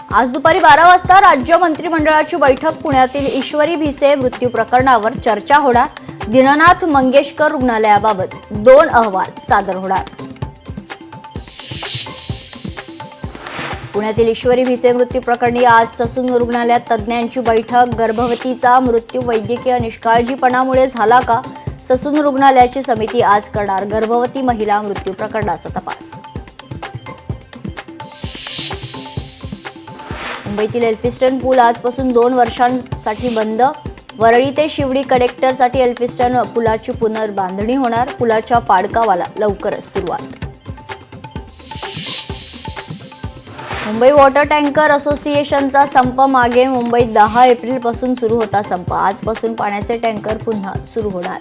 आज दुपारी 12 वाजता राज्य मंत्रिमंडळाची बैठक पुण्यातील ईश्वरी भिसे मृत्यू प्रकरणावर चर्चा होणार। दीनानाथ मंगेशकर रुग्णालयाबाबत 2 अहवाल सादर होणार। पुण्यातील ईश्वरी भिसे मृत्यू प्रकरणी आज ससून रुग्णालयात तज्ज्ञांची बैठक। गर्भवतीचा मृत्यू वैद्यकीय निष्काळजीपणामुळे झाला का? ससून रुग्णालयाची समिती आज करणार गर्भवती महिला मृत्यू प्रकरणाचा तपास। मुंबईतील एल्फिस्टन पूल आजपासून 2 वर्षांसाठी बंद। वरळी ते शिवडी कनेक्टरसाठी एल्फिस्टन पुलाची पुनर्बांधणी होणार। पुलाच्या पाडकावाला लवकरच सुरुवात। मुंबई वॉटर टँकर असोसिएशनचा संप मागे। मुंबईत 10 एप्रिलपासून सुरू होता संप। आजपासून पाण्याचे टँकर पुन्हा सुरू होणार।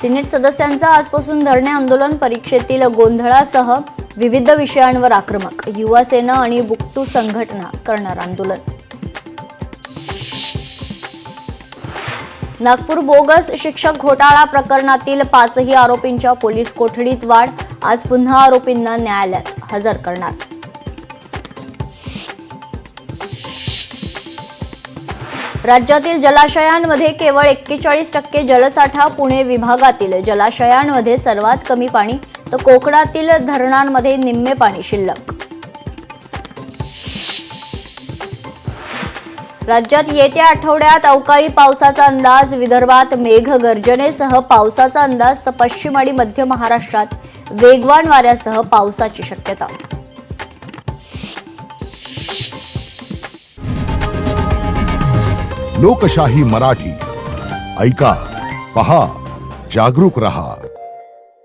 सिनेट सदस्यांचा आजपासून धरणे आंदोलन। परीक्षेतील गोंधळासह विविध विषयांवर आक्रमक। युवा सेना आणि बुकटू संघटना करणार आंदोलन। नागपूर बोगस शिक्षक घोटाळा प्रकरणातील 5ही आरोपींच्या पोलीस कोठडीत वाढ। आज पुन्हा आरोपींना न्यायालयात हजर करणार। राज्यातील जलाशयांमध्ये केवळ 41% जलसाठा। पुणे विभागातील जलाशयांमध्ये सर्वात कमी पाणी, तर कोकणातील धरणांमध्ये निम्मे पाणी शिल्लक। राज्यात येत्या आठवड्यात अवकाळी पावसाचा अंदाज। विदर्भात मेघगर्जनेसह पावसाचा अंदाज, तर पश्चिम आणि मध्य महाराष्ट्रात वेगवान वाऱ्यासह पावसाची शक्यता। लोकशाही मराठी ऐका, पहा, जागरूक रहा।